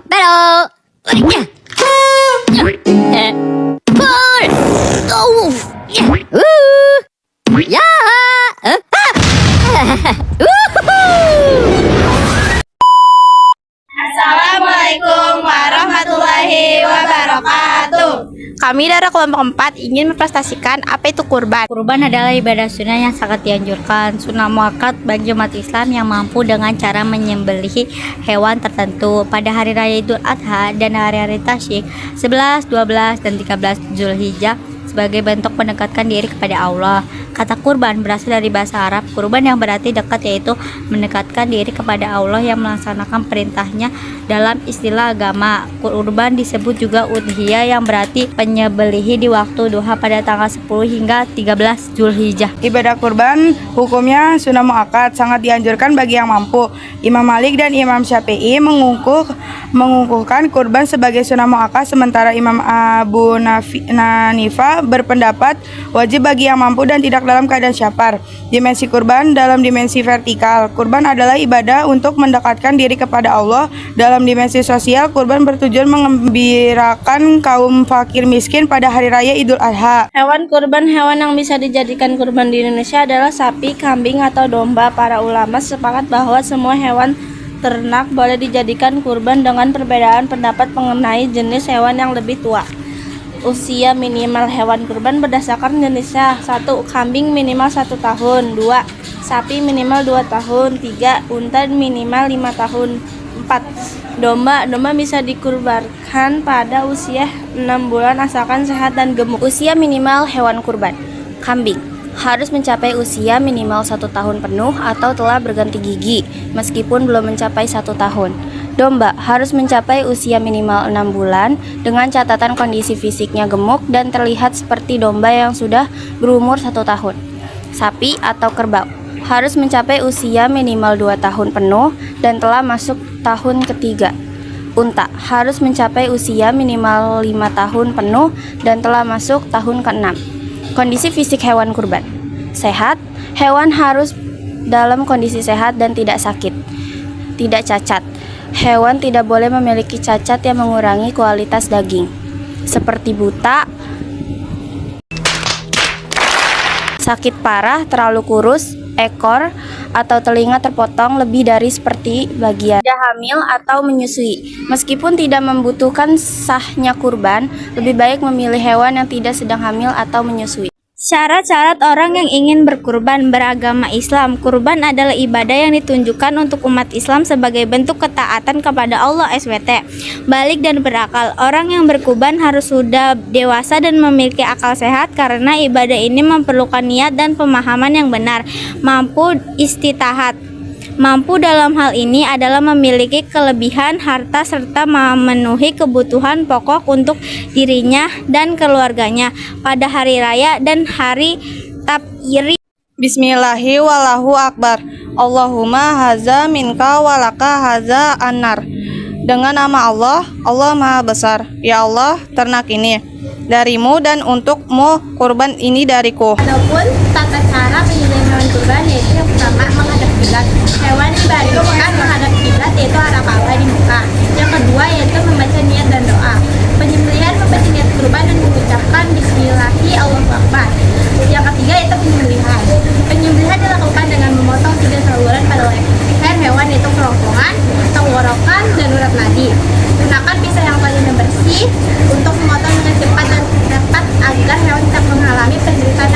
Battle! Pull! Oh! Yeah! Assalamualaikum warahmatullahi wabarakatuh. Kami dari kelompok 4 ingin mempresentasikan apa itu kurban. Kurban adalah ibadah sunnah yang sangat dianjurkan. Sunnah muakkad bagi umat Islam yang mampu dengan cara menyembelih hewan tertentu pada hari raya Idul Adha dan hari-hari tasyrik 11, 12, dan 13 Zulhijjah sebagai bentuk mendekatkan diri kepada Allah. Kata kurban berasal dari bahasa Arab kurban yang berarti dekat, yaitu mendekatkan diri kepada Allah yang melaksanakan perintahnya. Dalam istilah agama, kurban disebut juga udhiyah yang berarti penyembelihi di waktu duha pada tanggal 10 hingga 13 Zulhijjah. Ibadah kurban hukumnya sunnah muakkad, sangat dianjurkan bagi yang mampu. Imam Malik dan Imam Syafi'i mengukuhkan kurban sebagai sunnah muakkad, sementara Imam Abu Hanifah berpendapat wajib bagi yang mampu dan tidak dalam keadaan syafar. Dimensi kurban dalam dimensi vertikal. Kurban adalah ibadah untuk mendekatkan diri kepada Allah. Dalam dimensi sosial, kurban bertujuan mengembirakan kaum fakir miskin pada hari raya Idul Adha. Hewan kurban, hewan yang bisa dijadikan kurban di Indonesia adalah sapi, kambing, atau domba. Para ulama sepakat bahwa semua hewan ternak boleh dijadikan kurban dengan perbedaan pendapat mengenai jenis hewan yang lebih tua. Usia minimal hewan kurban berdasarkan jenisnya: 1. Kambing minimal 1 tahun. 2. Sapi minimal 2 tahun. 3. Unta minimal 5 tahun. 4. Domba bisa dikurbankan pada usia 6 bulan asalkan sehat dan gemuk. Usia minimal hewan kurban. Kambing harus mencapai usia minimal 1 tahun penuh atau telah berganti gigi meskipun belum mencapai 1 tahun. Domba harus mencapai usia minimal 6 bulan dengan catatan kondisi fisiknya gemuk dan terlihat seperti domba yang sudah berumur 1 tahun. Sapi atau kerbau harus mencapai usia minimal 2 tahun penuh dan telah masuk tahun ketiga. Unta harus mencapai usia minimal 5 tahun penuh dan telah masuk tahun ke-6. Kondisi fisik hewan kurban: sehat, hewan harus dalam kondisi sehat dan tidak sakit, tidak cacat. Hewan tidak boleh memiliki cacat yang mengurangi kualitas daging, seperti buta, sakit parah, terlalu kurus, ekor atau telinga terpotong lebih dari seperti bagian. Tidak hamil atau menyusui. Meskipun tidak membutuhkan sahnya kurban, lebih baik memilih hewan yang tidak sedang hamil atau menyusui. Syarat-syarat orang yang ingin berkurban beragama Islam. Kurban adalah ibadah yang ditunjukkan untuk umat Islam sebagai bentuk ketaatan kepada Allah SWT. Balik dan berakal. Orang yang berkurban harus sudah dewasa dan memiliki akal sehat karena ibadah ini memerlukan niat dan pemahaman yang benar. Mampu istitahat. Mampu dalam hal ini adalah memiliki kelebihan harta serta memenuhi kebutuhan pokok untuk dirinya dan keluarganya pada hari raya dan hari tabyiri. Bismillahi wallahu akbar. Allahumma haza minka walaka haza anar. Dengan nama Allah, Allah Maha Besar. Ya Allah, ternak ini darimu dan untukmu, kurban ini dariku. Adapun tata cara penyembelihan hewan kurban yaitu yang pertama menghadap kiblat. Hewan dibaringkan menghadap kiblat yaitu arah Ka'bah di muka. Yang kedua yaitu membaca niat dan doa. Penyembelihan membaca niat kurban dan mengucapkan Bismillahi Allahu Akbar. Yang ketiga yaitu penyembelihan. Penyembelihan dilakukan dengan memotong 3 saluran pada leher hewan yaitu kerongkongan, tenggorokan, dan urat nadi. Gunakan pisau yang paling bersih untuk memotong dengan cepat dan tepat agar hewan tidak mengalami penderitaan